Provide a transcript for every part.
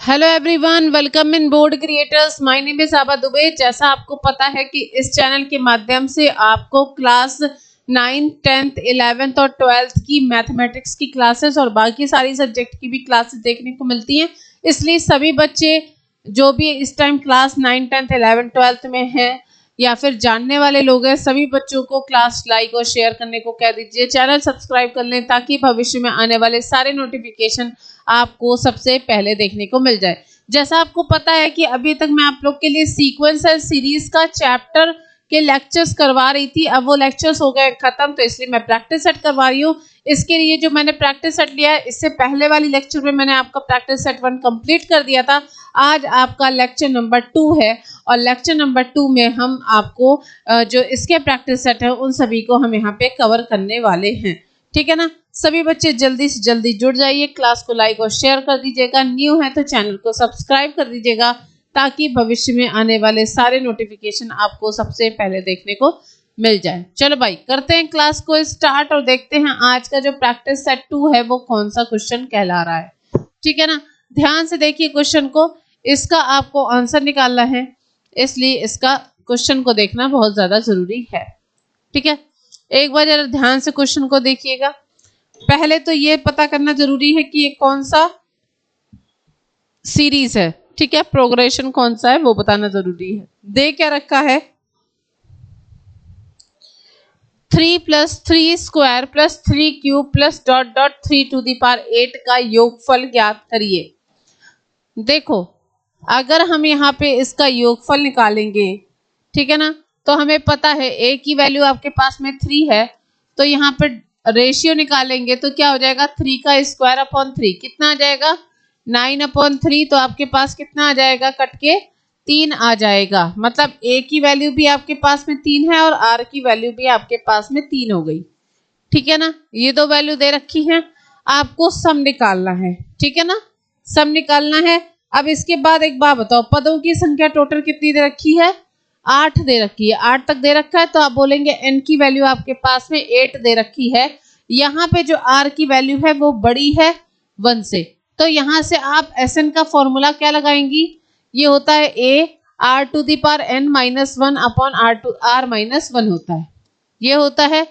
Hello everyone, welcome in board creators. My name is आबा दुबे। जैसा आपको पता है कि इस चैनल के माध्यम से आपको क्लास 9th, 10th, 11th और 12th की मैथमेटिक्स की क्लासेस और बाकी सारी सब्जेक्ट की भी क्लासेस देखने को मिलती हैं। इसलिए सभी बच्चे जो भी इस time class 9, 10th, 11th, 12th में हैं या फिर जानने वाले लोग हैं, सभी बच्चों को क्लास लाइक और शेयर करने को कह दीजिए। चैनल सब्सक्राइब कर लें ताकि भविष्य में आने वाले सारे नोटिफिकेशन आपको सबसे पहले देखने को मिल जाए। जैसा आपको पता है कि अभी तक मैं आप लोग के लिए सीक्वेंसर सीरीज का चैप्टर के लेक्चर्स करवा रही थी। अब वो लेक्चर्स हो गए खत्म, तो इसलिए मैं प्रैक्टिस सेट करवा रही हूँ। इसके लिए जो मैंने प्रैक्टिस सेट लिया है, इससे पहले वाली लेक्चर में मैंने आपका प्रैक्टिस सेट 1 कंप्लीट कर दिया था। आज आपका लेक्चर नंबर 2 है और लेक्चर नंबर 2 में हम आपको जो इसके प्रैक्टिस सेट है उन सभी को हम यहाँ पे कवर करने वाले हैं। ठीक है ना। सभी बच्चे जल्दी से जल्दी जुड़ जाइए, क्लास को लाइक और शेयर कर दीजिएगा। न्यू है तो चैनल को सब्सक्राइब कर दीजिएगा ताकि भविष्य में आने वाले सारे नोटिफिकेशन आपको सबसे पहले देखने को मिल जाए। चलो भाई, करते हैं क्लास को स्टार्ट और देखते हैं आज का जो प्रैक्टिस सेट 2 है वो कौन सा क्वेश्चन कहला रहा है। ठीक है ना। ध्यान से देखिए क्वेश्चन को, इसका आपको आंसर निकालना है, इसलिए इसका क्वेश्चन को देखना बहुत ज्यादा जरूरी है। ठीक है, एक बार जरा ध्यान से क्वेश्चन को देखिएगा। पहले तो ये पता करना जरूरी है कि ये कौन सा सीरीज है। ठीक है, प्रोग्रेशन कौन सा है वो बताना जरूरी है। दे क्या रखा है, 3 + 3 square + 3 cube + dot dot 3 to the power 8 का योगफल ज्ञात करिए। देखो, अगर हम यहाँ पे इसका योगफल निकालेंगे, ठीक है ना, तो हमें पता है a की वैल्यू आपके पास में 3 है, तो यहाँ पे रेशियो निकालेंगे तो क्या हो जाएगा, 3 का स्क्वायर अपॉन 3 कितना आ जाएगा, 9/3। तो आपके पास कितना आ जाएगा, कट के 3 आ जाएगा। मतलब a की वैल्यू भी आपके पास में 3 है और r की वैल्यू भी आपके पास में 3 हो गई। ठीक है ना, ये दो वैल्यू दे रखी है, आपको सम निकालना है। ठीक है ना, सम निकालना है। अब इसके बाद एक बात बताओ, पदों की संख्या टोटल कितनी दे रखी है, 8 दे रखी है। 8 तक दे रखा है तो आप बोलेंगे n की वैल्यू आपके पास में 8 दे रखी है। यहाँ पे जो r की वैल्यू है वो बड़ी है 1 से, तो यहाँ से आप Sn का फॉर्मूला क्या लगाएंगी, ये होता है a r⁻n - 1 r-1 होता है, ये होता है।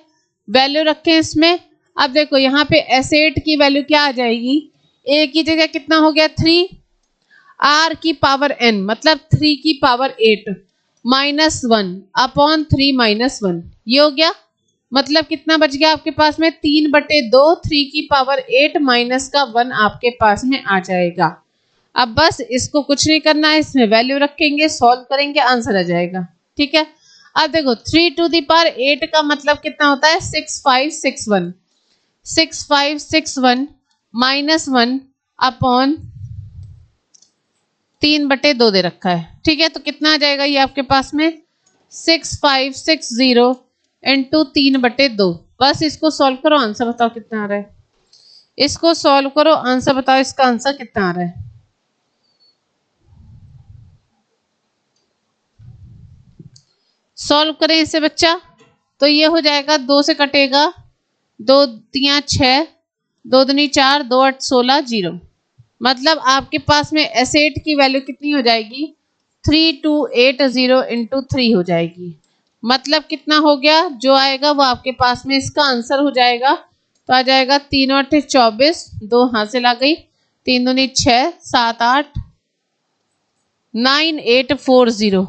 वैल्यू रखें इसमें। अब देखो यहाँ पे S8 की वैल्यू क्या आ जाएगी, a की जगह कितना हो गया 3, r की पावर n मतलब 3 की पावर 8 -1 अपॉन 3 - 1, ये हो गया। मतलब कितना बच गया आपके पास में, 3/2, 3 की पावर 8 माइनस का 1 आपके पास में आ जाएगा। अब बस इसको कुछ नहीं करना है, इसमें वैल्यू रखेंगे, सॉल्व करेंगे, आंसर आ जाएगा। ठीक है। अब देखो 3 टू द पावर 8 का मतलब कितना होता है, 6561, 6561 -1 अपॉन 3/2 दे रखा है। ठीक है, तो कितना आ जाएगा ये आपके पास में, 6560 इंटू 3/2। बस इसको सॉल्व करो, आंसर बताओ कितना आ रहा है। इसको सॉल्व करो, आंसर बताओ, इसका आंसर कितना आ रहा है। सॉल्व करें इसे बच्चा, तो ये हो जाएगा, 2 से कटेगा, 2 3 6, 2 दूनी 4, 2 8 16 0। मतलब आपके पास में S8 की वैल्यू कितनी हो जाएगी, 3280 इंटू 3 हो जाएगी। मतलब कितना हो गया, जो आएगा वो आपके पास में इसका आंसर हो जाएगा। तो आ जाएगा 3 8 24, 2 हासिल आ गई, 3 दूनी 6 7 8 9840।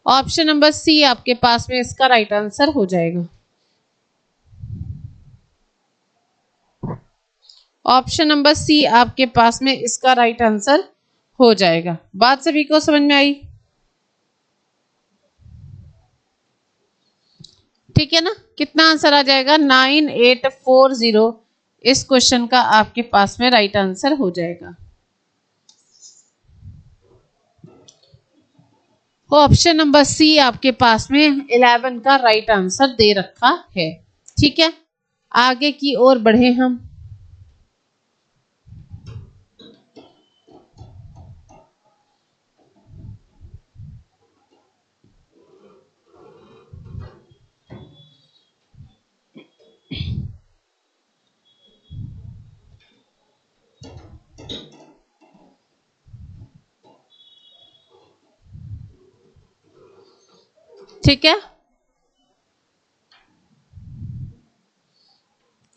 ऑप्शन नंबर सी आपके पास में इसका राइट आंसर हो जाएगा। ऑप्शन नंबर सी आपके पास में इसका राइट आंसर हो जाएगा। बात सभी को समझ में आई। ठीक है ना, कितना आंसर आ जाएगा, 9840 इस क्वेश्चन का आपके पास में राइट आंसर हो जाएगा। ऑप्शन नंबर सी आपके पास में 11 का राइट आंसर दे रखा है। ठीक है, आगे की ओर बढ़े हम। ठीक है,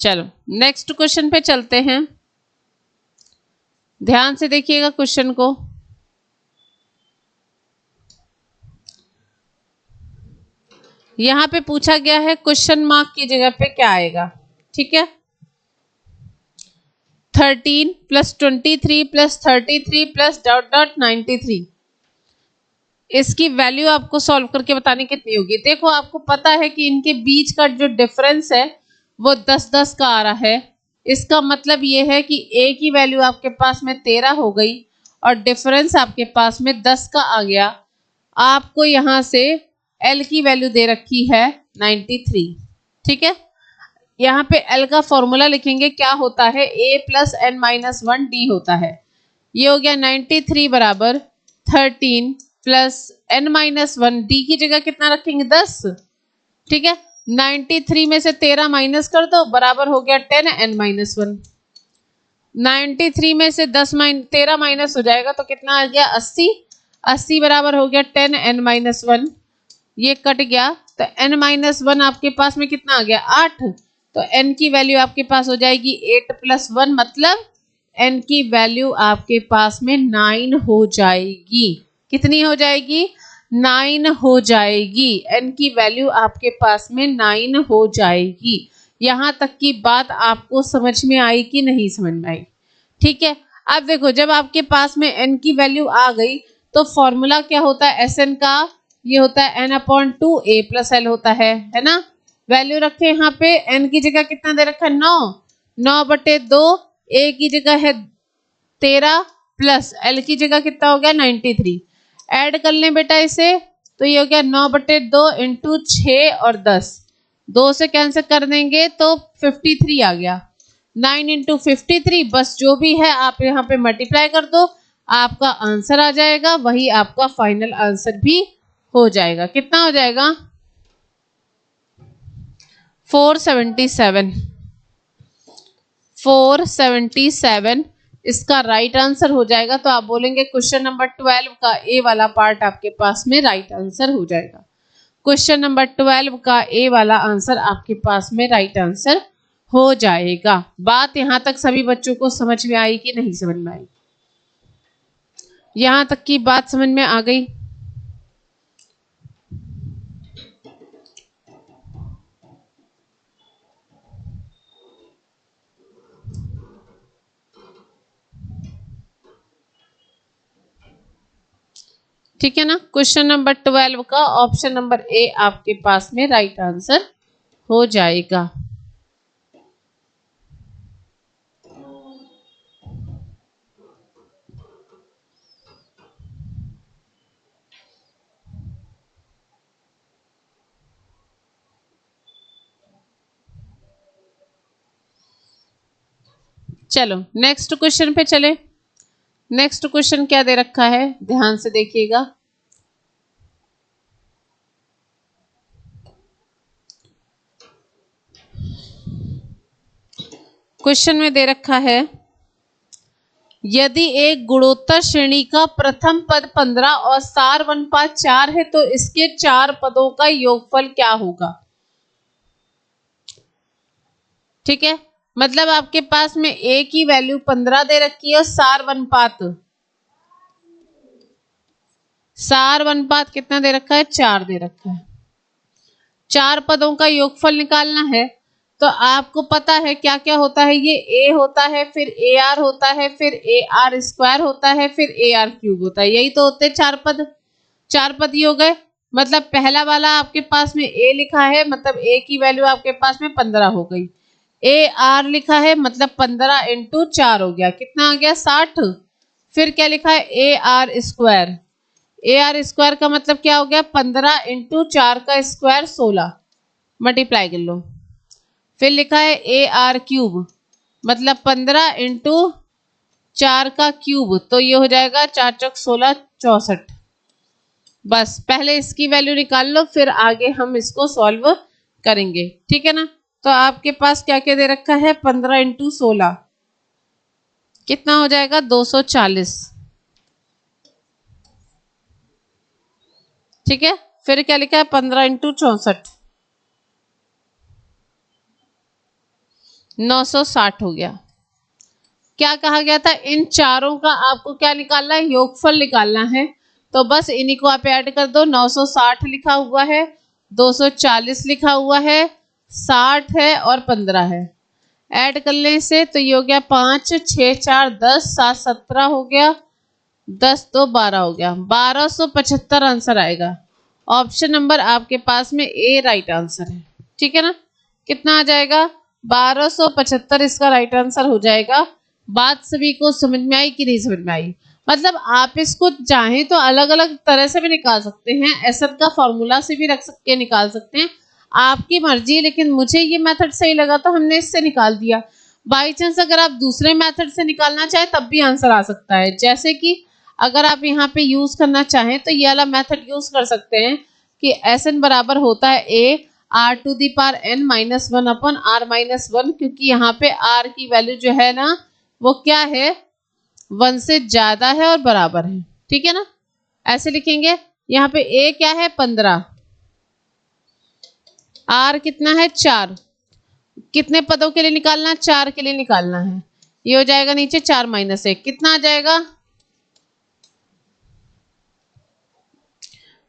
चलो नेक्स्ट क्वेश्चन पे चलते हैं। ध्यान से देखिएगा क्वेश्चन को। यहां पे पूछा गया है क्वेश्चन मार्क की जगह पे क्या आएगा, ठीक है। 13 plus 23 plus 33 plus dot dot 93, इसकी वैल्यू आपको सॉल्व करके बतानी कितनी होगी। देखो आपको पता है कि इनके बीच का जो डिफरेंस है वो 10-10 का आ रहा है। इसका मतलब ये है कि ए की वैल्यू आपके पास में 13 हो गई और डिफरेंस आपके पास में 10 का आ गया। आपको यहाँ से एल की वैल्यू दे रखी है 93, ठीक है। यहाँ पे एल का फॉर्मूला लिखेंगे, क्या होता है, ए प्लस एन माइनस 1 डी होता है। ये हो गया 93 बराबर 13 प्लस एन माइनस 1, डी की जगह कितना रखेंगे 10, ठीक है। 93 में से 13 माइनस कर दो, बराबर हो गया 10 एन माइनस 1। 93 में से 13 माइनस हो जाएगा तो कितना आ गया 80, 80 बराबर हो गया 10 एन माइनस 1। ये कट गया तो n माइनस 1 आपके पास में कितना आ गया 8, तो n की वैल्यू आपके पास हो जाएगी 8 प्लस 1, मतलब n की वैल्यू आपके पास में 9 हो जाएगी। कितनी हो जाएगी, 9 हो जाएगी। n की वैल्यू आपके पास में 9 हो जाएगी। यहाँ तक की बात आपको समझ में आई कि नहीं समझ में आई, ठीक है। अब देखो जब आपके पास में n की वैल्यू आ गई तो फॉर्मूला क्या होता है Sn का, ये होता है n/2 a प्लस एल होता है ना। वैल्यू रखे यहाँ पे, n की जगह कितना दे रखा है 9, 9/2, a की जगह है 13 प्लस एल की जगह कितना हो गया 93। ऐड कर लें बेटा इसे, तो ये हो गया 9/2 इंटू 6 और 10, 2 से कैंसिल कर देंगे तो 53 आ गया। 9 इंटू 53, बस जो भी है आप यहाँ पे मल्टीप्लाई कर दो, आपका आंसर आ जाएगा, वही आपका फाइनल आंसर भी हो जाएगा। कितना हो जाएगा 477, 477 इसका राइट आंसर हो जाएगा। तो आप बोलेंगे क्वेश्चन नंबर 12 का ए वाला पार्ट आपके पास में राइट आंसर हो जाएगा। क्वेश्चन नंबर 12 का ए वाला आंसर आपके पास में राइट आंसर हो जाएगा। बात यहां तक सभी बच्चों को समझ में आई कि नहीं समझ में आई, यहां तक की बात समझ में आ गई। ठीक है ना। क्वेश्चन नंबर 12 का ऑप्शन नंबर ए आपके पास में राइट आंसर हो जाएगा। चलो नेक्स्ट क्वेश्चन पे चले। नेक्स्ट क्वेश्चन क्या दे रखा है, ध्यान से देखिएगा। क्वेश्चन में दे रखा है, यदि एक गुणोत्तर श्रेणी का प्रथम पद 15 और सार अनुपात 4 है तो इसके 4 पदों का योगफल क्या होगा। ठीक है, मतलब आपके पास में a की वैल्यू 15 दे रखी है और सार अनुपात कितना दे रखा है 4 दे रखा है। 4 पदों का योगफल निकालना है तो आपको पता है क्या क्या होता है, ये a होता है, फिर ar होता है, फिर ar स्क्वायर होता है, फिर ar क्यूब होता है। यही तो होते हैं 4 पद। 4 पद ही हो गए। मतलब पहला वाला आपके पास में a लिखा है, मतलब a की वैल्यू आपके पास में 15 हो गई। ar लिखा है मतलब 15 इंटू 4 हो गया, कितना आ गया 60। फिर क्या लिखा है ar स्क्वायर, ar स्क्वायर का मतलब क्या हो गया 15 इंटू 4 का स्क्वायर 16, मल्टीप्लाई कर लो। फिर लिखा है ar क्यूब, मतलब 15 इंटू 4 का क्यूब, तो ये हो जाएगा 4 चौक 16 64। बस पहले इसकी वैल्यू निकाल लो, फिर आगे हम इसको सॉल्व करेंगे। ठीक है ना। तो आपके पास क्या क्या दे रखा है 15 इंटू 16 कितना हो जाएगा 240। ठीक है, फिर क्या लिखा है 15 × 64 960 हो गया। क्या कहा गया था, इन चारों का आपको क्या निकालना है, योगफल निकालना है। तो बस इन्हीं को आप ऐड कर दो। 960 लिखा हुआ है, 240 लिखा हुआ है, 60 है और 15 है। ऐड करने से तो ये हो गया 5 6 4 10 7 17 हो गया, 10 2 12 हो गया, 1275 आंसर आएगा। ऑप्शन नंबर आपके पास में ए राइट आंसर है। ठीक है ना, कितना आ जाएगा 1275 इसका राइट आंसर हो जाएगा। बात सभी को समझ में आई कि नहीं समझ में आई? मतलब आप इसको चाहें तो अलग अलग तरह से भी निकाल सकते हैं, एसएन का फॉर्मूला से भी रख सकते निकाल सकते हैं, आपकी मर्जी। लेकिन मुझे ये मेथड सही लगा तो हमने इससे निकाल दिया। बाई चांस अगर आप दूसरे मेथड से निकालना चाहें तब भी आंसर आ सकता है। जैसे कि अगर आप यहाँ पे यूज करना चाहें तो ये वाला मेथड यूज कर सकते हैं कि एसएन बराबर होता है A R to the power N minus 1 upon R minus 1, क्योंकि यहाँ पे आर की वैल्यू जो है ना वो क्या है 1 से ज्यादा है और बराबर है। ठीक है ना, ऐसे लिखेंगे। यहाँ पे ए क्या है 15, आर कितना है 4, कितने पदों के लिए निकालना, 4 के लिए निकालना है। ये हो जाएगा नीचे 4 माइनस 1, कितना आ जाएगा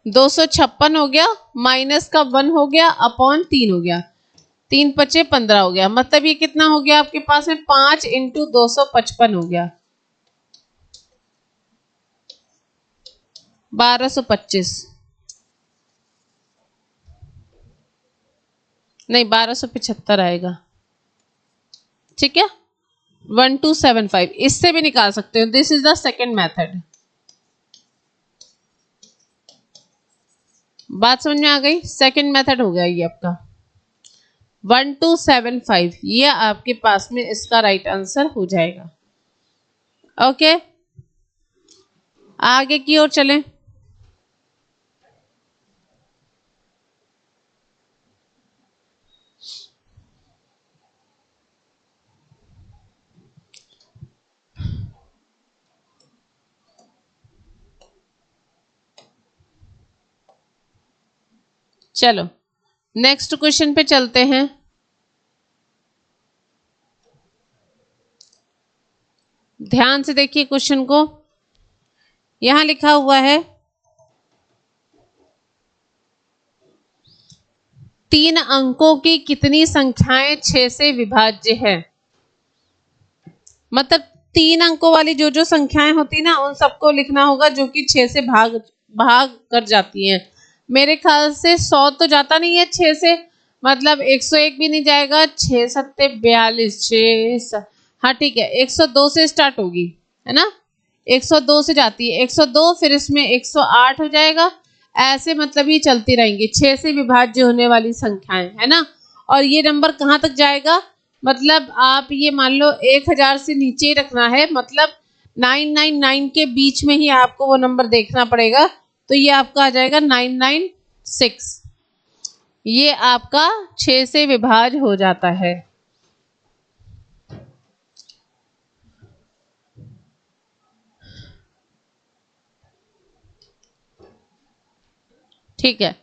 256 हो गया, माइनस का 1 हो गया अपॉन 3 हो गया, 3 × 5 = 15 हो गया। मतलब ये कितना हो गया आपके पास में 5 × 255 हो गया 1225, नहीं 1275 आएगा। ठीक है, 1275 इससे भी निकाल सकते हो। This is the second method. बात समझ में आ गई? सेकेंड मेथड हो गया ये आपका 1275, ये आपके पास में इसका राइट आंसर हो जाएगा। ओके, आगे की ओर चलें। चलो नेक्स्ट क्वेश्चन पे चलते हैं। ध्यान से देखिए क्वेश्चन को। यहां लिखा हुआ है 3 अंकों की कितनी संख्याएं 6 से विभाज्य है। मतलब 3 अंकों वाली जो जो संख्याएं होती ना उन सबको लिखना होगा जो कि 6 से भाग कर जाती हैं। मेरे ख्याल से 100 तो जाता नहीं है 6 से, मतलब 101 भी नहीं जाएगा, 6 7 42 6, हाँ ठीक है 102 से स्टार्ट होगी है ना, 102 से जाती है, 102 फिर इसमें 108 हो जाएगा। ऐसे मतलब ये चलती रहेंगी 6 से विभाज्य होने वाली संख्याएं है ना। और ये नंबर कहाँ तक जाएगा, मतलब आप ये मान लो 1000 से नीचे ही रखना है, मतलब 999 के बीच में ही आपको वो नंबर देखना पड़ेगा। तो ये आपका आ जाएगा 996, ये आपका 6 से विभाज्य हो जाता है। ठीक है,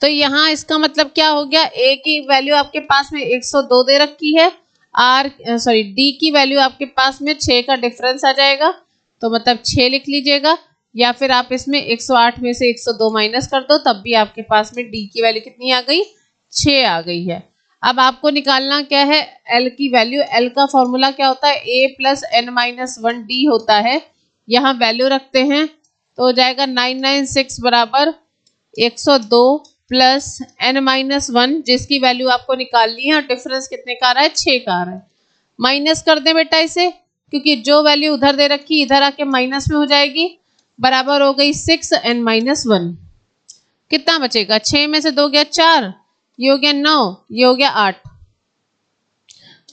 तो यहाँ इसका मतलब क्या हो गया, ए की वैल्यू आपके पास में 102 दे रखी है, डी की वैल्यू आपके पास में 6 का डिफरेंस आ जाएगा, तो मतलब 6 लिख लीजिएगा, या फिर आप इसमें 108 में से 102 माइनस कर दो, तब भी आपके पास में डी की वैल्यू कितनी आ गई 6 आ गई है। अब आपको निकालना क्या है एल की वैल्यू। एल का फॉर्मूला क्या होता है, ए + n - 1 डी होता है। यहाँ वैल्यू रखते हैं तो हो जाएगा 996 बराबर 102 + n - 1, जिसकी वैल्यू आपको निकालनी है और डिफरेंस कितने का आ रहा है 6 का आ रहा है। माइनस कर दें बेटा इसे, क्योंकि जो वैल्यू उधर दे रखी इधर आके माइनस में हो जाएगी, बराबर हो गई 6 n - 1। कितना बचेगा, 6 में से 2 गया 4, ये हो गया 9, ये हो गया 8,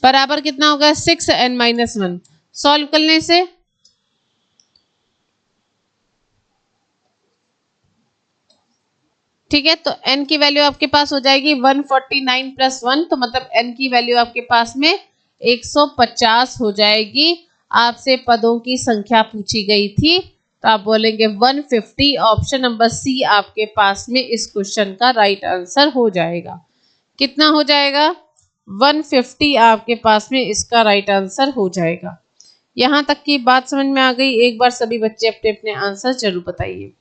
बराबर कितना होगा 6 n - 1। सॉल्व करने से ठीक है, तो n की वैल्यू आपके पास हो जाएगी 149 + 1, तो मतलब n की वैल्यू आपके पास में 150 हो जाएगी। आपसे पदों की संख्या पूछी गई थी तो आप बोलेंगे 150। ऑप्शन नंबर सी आपके पास में इस क्वेश्चन का राइट आंसर हो जाएगा। कितना हो जाएगा? 150 आपके पास में इसका राइट आंसर हो जाएगा। यहाँ तक की बात समझ में आ गई? एक बार सभी बच्चे अपने अपने आंसर जरूर बताइए।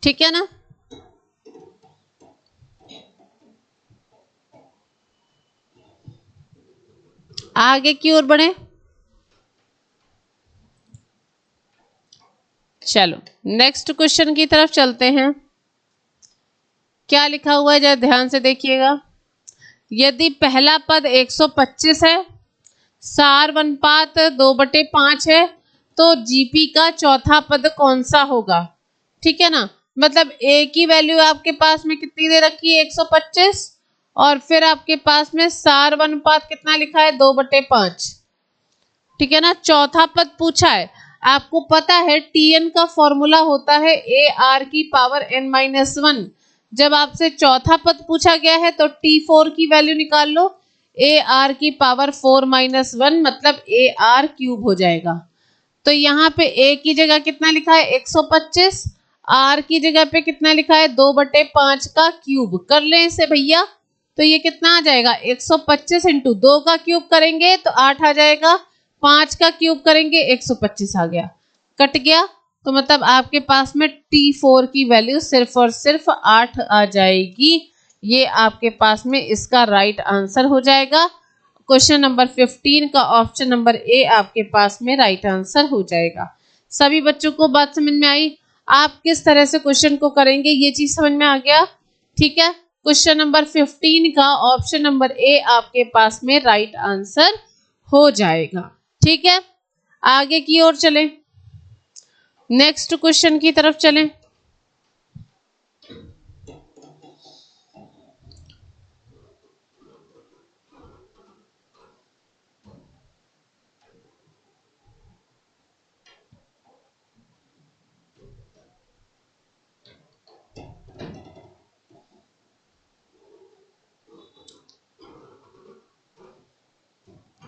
ठीक है ना? आगे की ओर बढ़े। चलो नेक्स्ट क्वेश्चन की तरफ चलते हैं। क्या लिखा हुआ है जरा ध्यान से देखिएगा। यदि पहला पद 125 है, सार अनुपात 2/5 है, तो जीपी का चौथा पद कौन सा होगा? ठीक है ना? मतलब ए की वैल्यू आपके पास में कितनी दे रखी है? 125, और फिर आपके पास में सार अनुपात कितना लिखा है? 2/5। ठीक है ना? चौथा पद पूछा है। आपको पता है टीएन का फॉर्मूला होता है ए आर की पावर n-1। जब आपसे चौथा पद पूछा गया है तो T4 की वैल्यू निकाल लो। ए आर की पावर 4-1 मतलब ए आर क्यूब हो जाएगा। तो यहाँ पे ए की जगह कितना लिखा है? 125। आर की जगह पे कितना लिखा है? 2/5 का क्यूब। कर ले इसे भैया। तो ये कितना आ जाएगा? 125 इंटू 2 का क्यूब करेंगे तो 8 आ जाएगा। 5 का क्यूब करेंगे 125 आ गया। कट गया। तो मतलब आपके पास में T4 की वैल्यू सिर्फ और सिर्फ 8 आ जाएगी। ये आपके पास में इसका राइट आंसर हो जाएगा। क्वेश्चन नंबर 15 का ऑप्शन नंबर ए आपके पास में राइट आंसर हो जाएगा। सभी बच्चों को बात समझ में आई? आप किस तरह से क्वेश्चन को करेंगे ये चीज समझ में आ गया? ठीक है। क्वेश्चन नंबर 15 का ऑप्शन नंबर ए आपके पास में राइट आंसर हो जाएगा। ठीक है, आगे की ओर चलें। नेक्स्ट क्वेश्चन की तरफ चलें।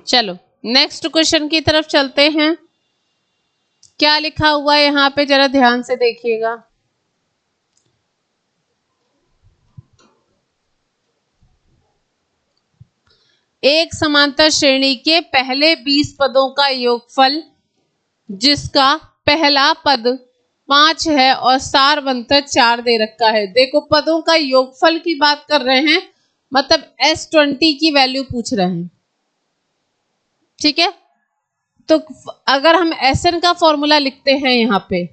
चलो नेक्स्ट क्वेश्चन की तरफ चलते हैं। क्या लिखा हुआ है यहाँ पे जरा ध्यान से देखिएगा। एक समांतर श्रेणी के पहले 20 पदों का योगफल जिसका पहला पद 5 है और सार बनकर 4 दे रखा है। देखो पदों का योगफल की बात कर रहे हैं, मतलब S20 की वैल्यू पूछ रहे हैं। ठीक है, तो अगर हम SN का फॉर्मूला लिखते हैं यहाँ पे,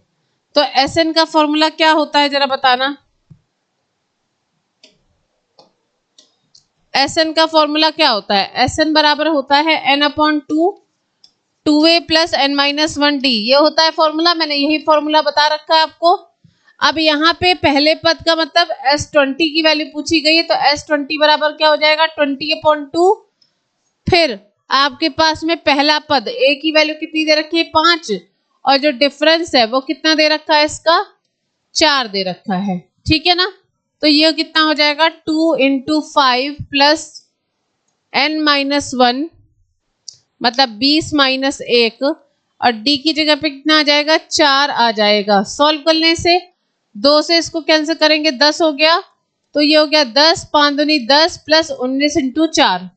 तो SN का फॉर्मूला क्या होता है जरा बताना। SN का फॉर्मूला क्या होता है? SN बराबर होता है n/2 2a प्लस n-1d। ये होता है फॉर्मूला। मैंने यही फॉर्मूला बता रखा है आपको। अब यहाँ पे पहले पद का मतलब S20 की वैल्यू पूछी गई है, तो S20 बराबर क्या हो जाएगा? 20/2। फिर आपके पास में पहला पद a की वैल्यू कितनी दे रखी है? 5, और जो डिफरेंस है वो कितना दे रखा है? इसका 4 दे रखा है। ठीक है ना? तो ये कितना हो जाएगा? 2 × 5 प्लस n-1 मतलब 20 - 1, और d की जगह पे कितना आ जाएगा? 4 आ जाएगा। सॉल्व करने से 2 से इसको कैंसिल करेंगे, 10 हो गया। तो ये हो गया 10, 5 दूनी 10 प्लस 19 × 4,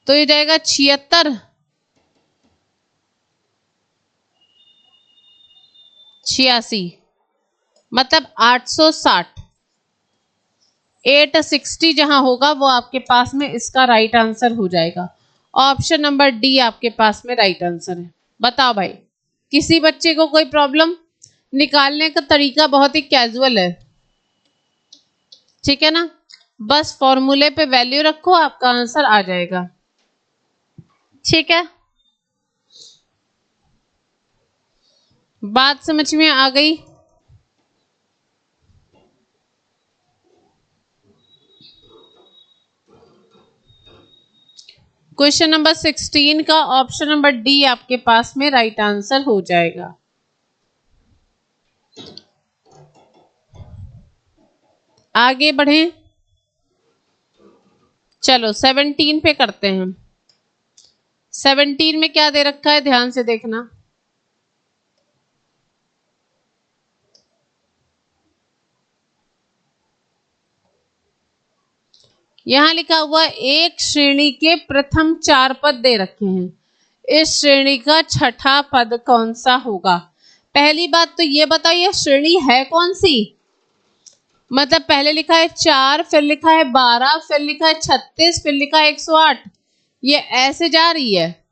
तो ये जाएगा 76। 86 मतलब 860। 860 जहां होगा वो आपके पास में इसका राइट आंसर हो जाएगा। ऑप्शन नंबर डी आपके पास में राइट आंसर है। बताओ भाई, किसी बच्चे को कोई प्रॉब्लम? निकालने का तरीका बहुत ही कैजुअल है। ठीक है ना? बस फॉर्मूले पे वैल्यू रखो, आपका आंसर आ जाएगा। ठीक है, बात समझ में आ गई? क्वेश्चन नंबर 16 का ऑप्शन नंबर डी आपके पास में राइट आंसर हो जाएगा। आगे बढ़ें, चलो 17 पे करते हैं। 17 में क्या दे रखा है, ध्यान से देखना। यहां लिखा हुआ एक श्रेणी के प्रथम 4 पद दे रखे हैं। इस श्रेणी का छठा पद कौन सा होगा? पहली बात तो ये बताइए श्रेणी है कौन सी? मतलब पहले लिखा है 4, फिर लिखा है 12, फिर लिखा है 36, फिर लिखा है 108। ये ऐसे जा रही है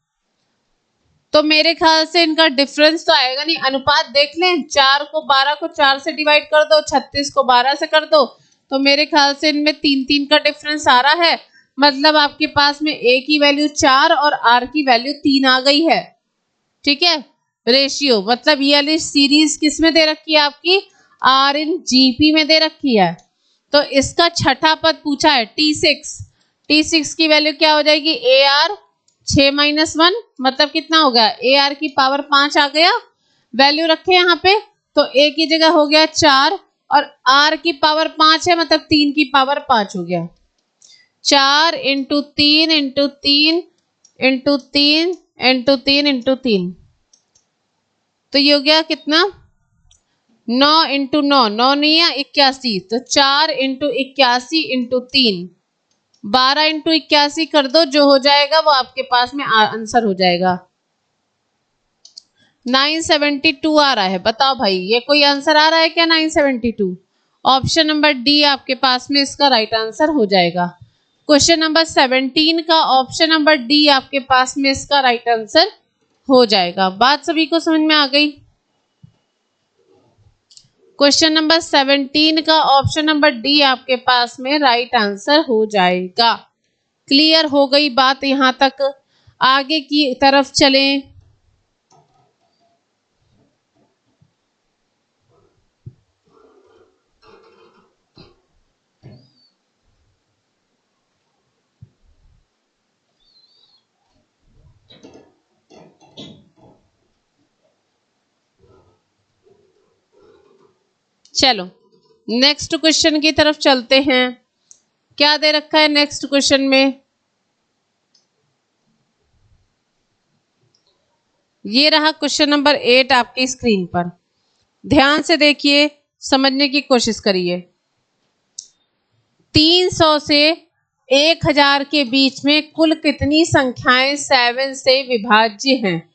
तो मेरे ख्याल से इनका डिफरेंस तो आएगा नहीं। अनुपात देख लें, 4 को 12 को 4 से डिवाइड कर दो, 36 को 12 से कर दो, तो मेरे ख्याल से इनमें 3-3 का डिफरेंस आ रहा है। मतलब आपके पास में ए की वैल्यू 4 और आर की वैल्यू 3 आ गई है। ठीक है, रेशियो मतलब ये वाली सीरीज किस में दे रखी है आपकी? आर इन जीपी में दे रखी है। तो इसका छठा पद पूछा है T6। T6 की वैल्यू क्या हो जाएगी? ए आर 6 - 1 मतलब कितना हो गया? ए आर की पावर 5 आ गया। वैल्यू रखे यहाँ पे तो ए की जगह हो गया 4 और आर की पावर 5 है मतलब 3 की पावर 5 हो गया। 4 × 3 × 3 × 3 × 3 × 3 तो ये हो गया कितना? 9 × 9, 9 नहीं है 81, तो 4 × 81 × 3 12 × 81 कर दो, जो हो जाएगा वो आपके पास में आंसर हो जाएगा। 972 आ रहा है। बताओ भाई ये कोई आंसर आ रहा है क्या? 972 ऑप्शन नंबर डी आपके पास में इसका राइट आंसर हो जाएगा। क्वेश्चन नंबर 17 का ऑप्शन नंबर डी आपके पास में इसका राइट आंसर हो जाएगा। बात सभी को समझ में आ गई? क्वेश्चन नंबर 17 का ऑप्शन नंबर डी आपके पास में राइट आंसर हो जाएगा। क्लियर हो गई बात यहां तक? आगे की तरफ चलें। चलो नेक्स्ट क्वेश्चन की तरफ चलते हैं। क्या दे रखा है नेक्स्ट क्वेश्चन में? ये रहा क्वेश्चन नंबर 8 आपकी स्क्रीन पर। ध्यान से देखिए, समझने की कोशिश करिए। 300 से 1000 के बीच में कुल कितनी संख्याएं 7 से विभाज्य हैं?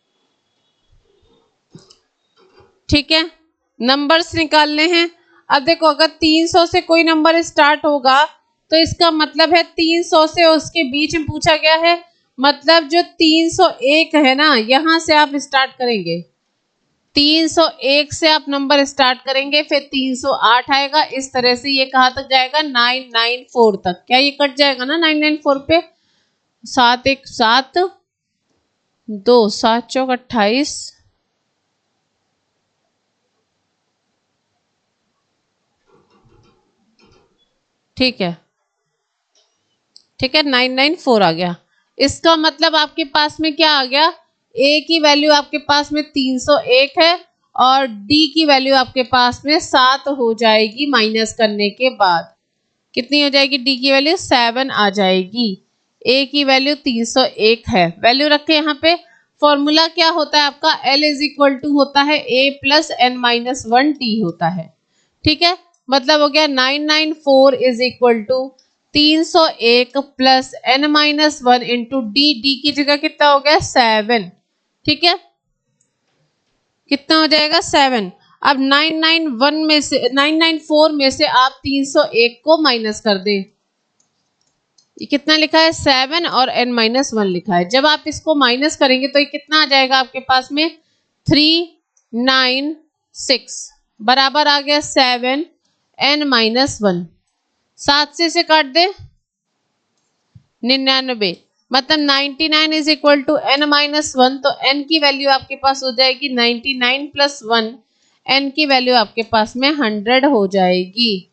ठीक है, नंबर्स निकालने हैं। अब देखो अगर 300 से कोई नंबर स्टार्ट होगा तो इसका मतलब है 300 से उसके बीच में पूछा गया है, मतलब जो 301 है ना, यहां से आप स्टार्ट करेंगे। 301 से आप नंबर स्टार्ट करेंगे, फिर 308 आएगा। इस तरह से ये कहाँ तक जाएगा? 994 तक। क्या ये कट जाएगा ना 994 पे? 7 1 7 2 7 4 28 ठीक है, ठीक है 994 आ गया। इसका मतलब आपके पास में क्या आ गया? ए की वैल्यू आपके पास में 301 है और डी की वैल्यू आपके पास में 7 हो जाएगी। माइनस करने के बाद कितनी हो जाएगी? डी की वैल्यू 7 आ जाएगी। ए की वैल्यू 301 है। वैल्यू रखे यहाँ पे। फॉर्मूला क्या होता है आपका? L = होता है A + n-1 होता है। ठीक है, मतलब हो गया 994 = 301 + n-1 इंटू डी। डी की जगह कितना हो गया? 7। ठीक है, कितना हो जाएगा? 7। अब 991 में से 994 में से आप 301 को माइनस कर दें। ये कितना लिखा है? 7 और n-1 लिखा है। जब आप इसको माइनस करेंगे तो ये कितना आ जाएगा आपके पास में? 396 बराबर आ गया 7 n-1। 7 से इसे काट दे, 99 मतलब 99 = n-1। तो n की वैल्यू आपके पास हो जाएगी 99 + 1। n की वैल्यू आपके पास में 100 हो जाएगी।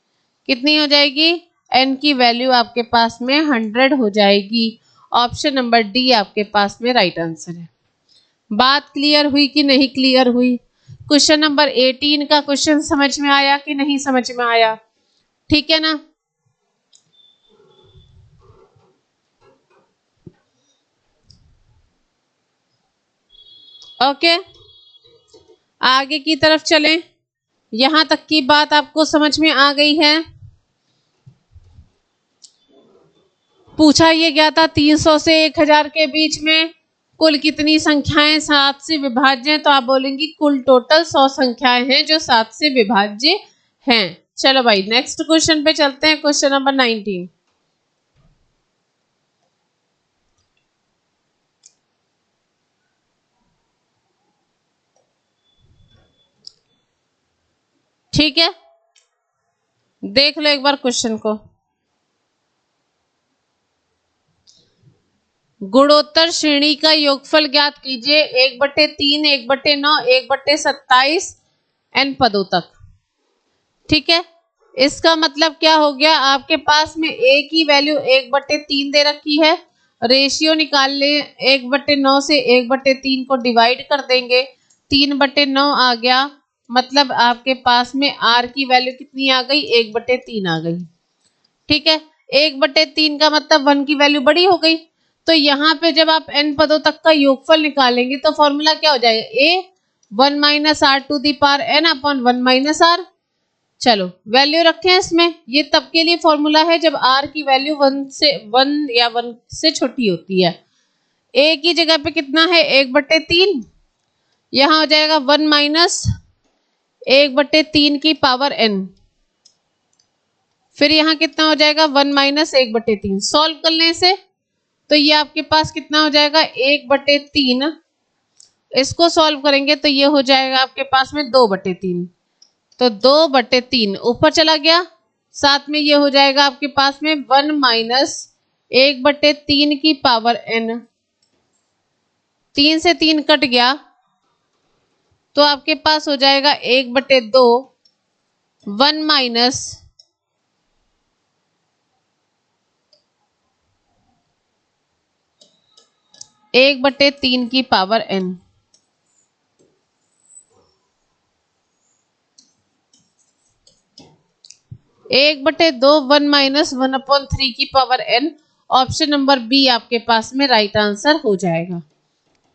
कितनी हो जाएगी? n की वैल्यू आपके पास में 100 हो जाएगी। ऑप्शन नंबर डी आपके पास में राइट आंसर है। बात क्लियर हुई कि नहीं क्लियर हुई? क्वेश्चन नंबर 18 का क्वेश्चन समझ में आया कि नहीं समझ में आया? ठीक है ना? ओके, आगे की तरफ चलें। यहां तक की बात आपको समझ में आ गई है? पूछा ये गया था 300 से 1000 के बीच में कुल कितनी संख्याएं 7 से विभाज्य हैं? तो आप बोलेंगी कुल टोटल 100 संख्याएं हैं जो 7 से विभाज्य हैं। चलो भाई नेक्स्ट क्वेश्चन पे चलते हैं, क्वेश्चन नंबर 19। ठीक है, देख लो एक बार क्वेश्चन को। गुणोत्तर श्रेणी का योगफल ज्ञात कीजिए 1/3, 1/9, 1/27 n पदों तक। ठीक है, इसका मतलब क्या हो गया? आपके पास में a की वैल्यू 1/3 दे रखी है, रेशियो निकाल ले 1/9 से 1/3 को डिवाइड कर देंगे, 3/9 आ गया। मतलब आपके पास में r की वैल्यू कितनी आ गई? 1/3 आ गई। ठीक है, 1/3 का मतलब 1 की वैल्यू बड़ी हो गई। तो यहाँ पे जब आप n पदों तक का योगफल निकालेंगे तो फॉर्मूला क्या हो जाएगा? a 1 minus R to the power n upon 1 minus R. चलो वैल्यू रखें इसमें, ये तब के लिए फॉर्मूला है जब r की वैल्यू 1 या 1 से छोटी होती है। a की जगह पे कितना है? 1/3, यहाँ हो जाएगा 1 माइनस 1/3 की पावर n, फिर यहाँ कितना हो जाएगा? 1 माइनस 1/3। सॉल्व कर लें इसे तो ये आपके पास कितना हो जाएगा? 1/3। इसको सॉल्व करेंगे तो ये हो जाएगा आपके पास में 2/3। तो 2/3 ऊपर चला गया, साथ में ये हो जाएगा आपके पास में 1 माइनस 1/3 की पावर n। 3 से 3 कट गया तो आपके पास हो जाएगा 1/2 1 माइनस 1/3 की पावर n। एक बटे दो 1 माइनस 1/3 की power n। Option number B आपके पास में राइट आंसर हो जाएगा।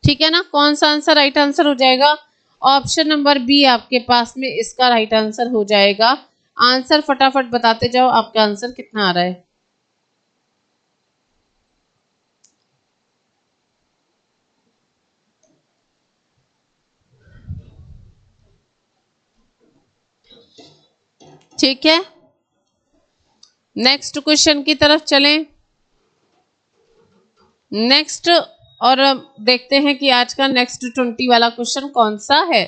ठीक है ना? कौन सा आंसर राइट आंसर हो जाएगा? ऑप्शन नंबर बी आपके पास में इसका राइट आंसर हो जाएगा। आंसर फटाफट बताते जाओ, आपका आंसर कितना आ रहा है। ठीक है, नेक्स्ट क्वेश्चन की तरफ चलें। नेक्स्ट और देखते हैं कि आज का नेक्स्ट 20 वाला क्वेश्चन कौन सा है।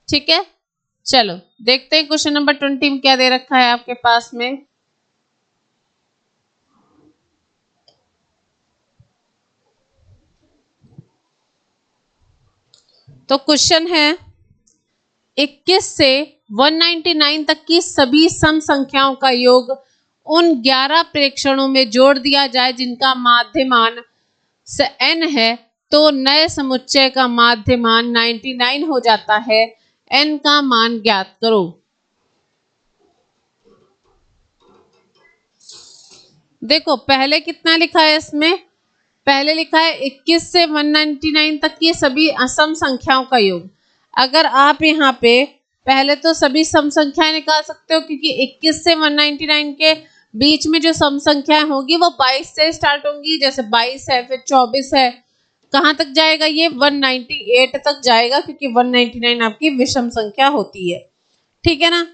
ठीक है, चलो देखते हैं क्वेश्चन नंबर 20 में क्या दे रखा है आपके पास में। तो क्वेश्चन है 21 से 199 तक की सभी सम संख्याओं का योग उन 11 प्रेक्षणों में जोड़ दिया जाए जिनका माध्यमान n है, तो नए समुच्चय का माध्यमान 99 हो जाता है। n का मान ज्ञात करो। देखो पहले कितना लिखा है इसमें? पहले लिखा है 21 से 199 तक की सभी असम संख्याओं का योग। अगर आप यहाँ पे पहले तो सभी सम संख्याएं निकाल सकते हो, क्योंकि 21 से 199 के बीच में जो सम संख्याएं होगी वो 22 से स्टार्ट होंगी। जैसे 22 है, फिर 24 है, कहाँ तक जाएगा? ये 198 तक जाएगा, क्योंकि 199 आपकी विषम संख्या होती है। ठीक है ना?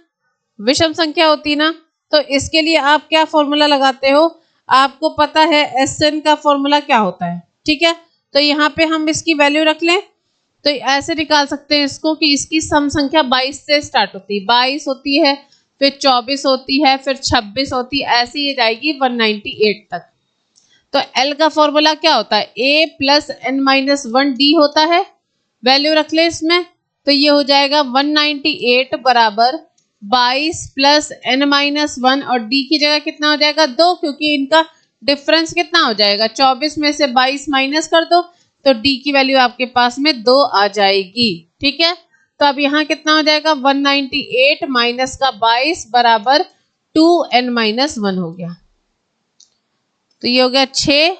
विषम संख्या होती ना, तो इसके लिए आप क्या फॉर्मूला लगाते हो? आपको पता है एसएन का फॉर्मूला क्या होता है। ठीक है, तो यहाँ पे हम इसकी वैल्यू रख लें तो ऐसे निकाल सकते हैं इसको कि इसकी सम संख्या 22 से स्टार्ट होती है। 22 होती है, फिर 24 होती है, फिर 26 होती है, ऐसे ही जाएगी 198 तक। तो एल का फॉर्मूला क्या होता है? a plus n minus 1d होता है। वैल्यू रख ले इसमें तो ये हो जाएगा 198 बराबर 22 प्लस n माइनस 1, और d की जगह कितना हो जाएगा? 2, क्योंकि इनका डिफरेंस कितना हो जाएगा, 24 में से 22 माइनस कर दो तो डी की वैल्यू आपके पास में 2 आ जाएगी। ठीक है, तो अब यहाँ कितना हो जाएगा, 198 माइनस का 22 बराबर 2n-1 हो गया। तो ये हो गया 6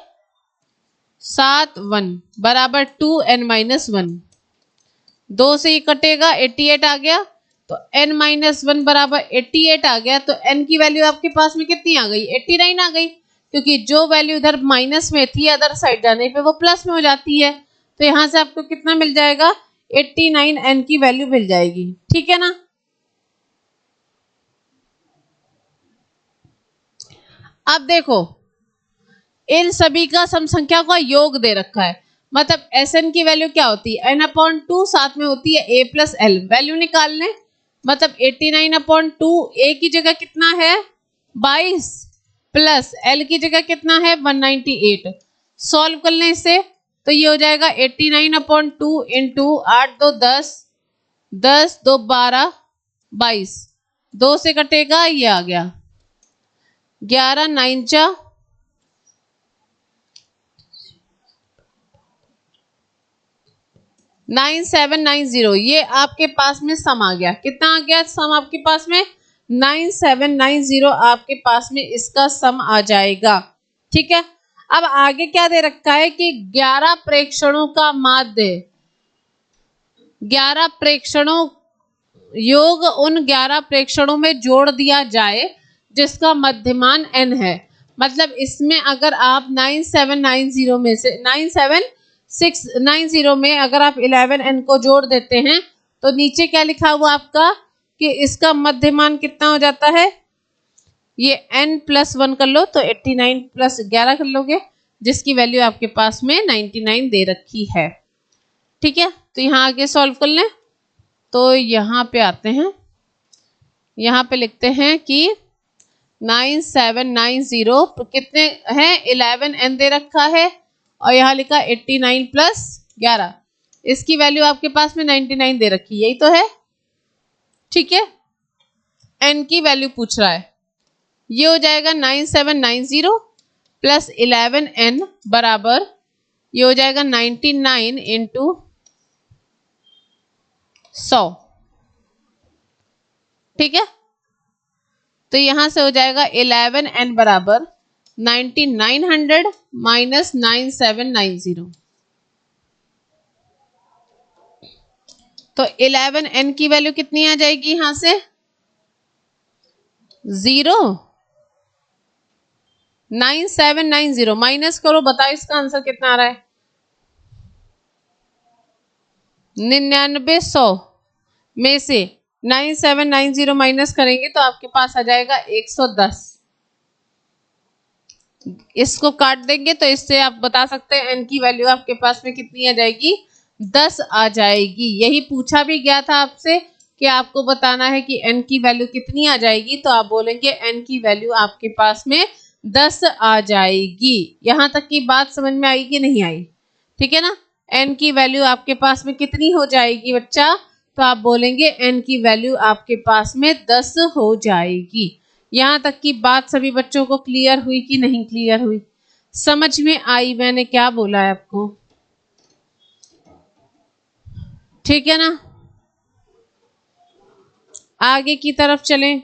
7 1 बराबर 2n-1। 2 से ये कटेगा, 88 आ गया, तो n-1 बराबर 88 आ गया। तो n की वैल्यू आपके पास में कितनी आ गई, 89 आ गई, क्योंकि जो वैल्यू इधर माइनस में थी अदर साइड जाने पे वो प्लस में हो जाती है। तो यहाँ से आपको कितना मिल जाएगा, 89 n की वैल्यू मिल जाएगी। ठीक है ना। अब देखो इन सभी का सम संख्या का योग दे रखा है, मतलब Sn की वैल्यू क्या होती है, n/2, साथ में होती है a प्लस l। वैल्यू निकाल लें, मतलब 89/2, a की जगह कितना है 22 प्लस l की जगह कितना है 198। सॉल्व कर लें इसे, तो ये हो जाएगा 89/2 इंटू 8 2 10, 10 2 12, 22, 2 से कटेगा, ये आ गया 11 9 जा 9790। ये आपके पास में सम आ गया, कितना आ गया सम आपके पास में, 9790 आपके पास में इसका सम आ जाएगा। ठीक है, अब आगे क्या दे रखा है कि 11 प्रेक्षणों का माध्य, 11 प्रेक्षणों योग उन 11 प्रेक्षणों में जोड़ दिया जाए जिसका मध्यमान n है। मतलब इसमें अगर आप 9790 में से 97690 में अगर आप 11n को जोड़ देते हैं तो नीचे क्या लिखा हुआ आपका कि इसका मध्यमान कितना हो जाता है, ये n+1 कर लो तो 89 + 11 कर लोगे, जिसकी वैल्यू आपके पास में 99 दे रखी है। ठीक है, तो यहाँ आगे सॉल्व कर लें, तो यहाँ पे आते हैं, यहाँ पे लिखते हैं कि 9790 कितने हैं, 11n दे रखा है और यहाँ लिखा 89 + 11, इसकी वैल्यू आपके पास में 99 दे रखी, यही तो है। ठीक है, n की वैल्यू पूछ रहा है, ये हो जाएगा 9790 + 11n बराबर, ये हो जाएगा 99 इंटू 100। ठीक है, तो यहां से हो जाएगा 11n बराबर 9900 माइनस 9790। तो 11n की वैल्यू कितनी आ जाएगी, यहां से 0, 9790 माइनस करो, बताओ इसका आंसर कितना आ रहा है, 9900 में से 9790 माइनस करेंगे तो आपके पास आ जाएगा 110। इसको काट देंगे तो इससे आप बता सकते हैं n की वैल्यू आपके पास में कितनी आ जाएगी, 10 आ जाएगी। यही पूछा भी गया था आपसे कि आपको बताना है कि n की वैल्यू कितनी आ जाएगी, तो आप बोलेंगे n की वैल्यू आपके पास में 10 आ जाएगी। यहां तक की बात समझ में आई कि नहीं आई, ठीक है ना। n की वैल्यू आपके पास में कितनी हो जाएगी बच्चा, तो आप बोलेंगे n की वैल्यू आपके पास में 10 हो जाएगी। यहाँ तक की बात सभी बच्चों को क्लियर हुई कि नहीं क्लियर हुई, समझ में आई मैंने क्या बोला है आपको, ठीक है ना। आगे की तरफ चलें,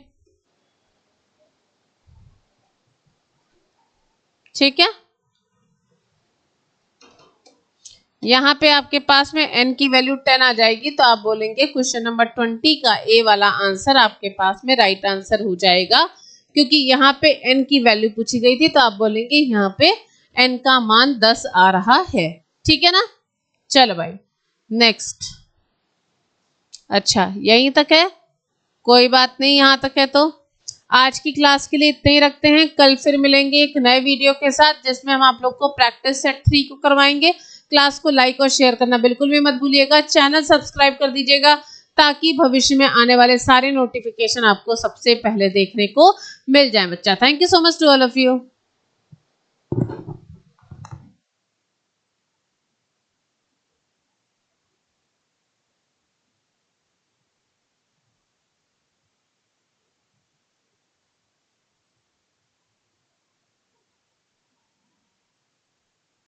ठीक है। यहाँ पे आपके पास में n की वैल्यू 10 आ जाएगी, तो आप बोलेंगे क्वेश्चन नंबर 20 का ए वाला आंसर आपके पास में राइट आंसर हो जाएगा, क्योंकि यहाँ पे n की वैल्यू पूछी गई थी, तो आप बोलेंगे यहाँ पे n का मान 10 आ रहा है, ठीक है ना। चलो भाई नेक्स्ट, अच्छा यहीं तक है, कोई बात नहीं, यहाँ तक है। तो आज की क्लास के लिए इतना ही रखते हैं, कल फिर मिलेंगे एक नए वीडियो के साथ जिसमें हम आप लोग को प्रैक्टिस सेट 3 को करवाएंगे। क्लास को लाइक और शेयर करना बिल्कुल भी मत भूलिएगा, चैनल सब्सक्राइब कर दीजिएगा ताकि भविष्य में आने वाले सारे नोटिफिकेशन आपको सबसे पहले देखने को मिल जाए बच्चा। Thank you so much to all of you.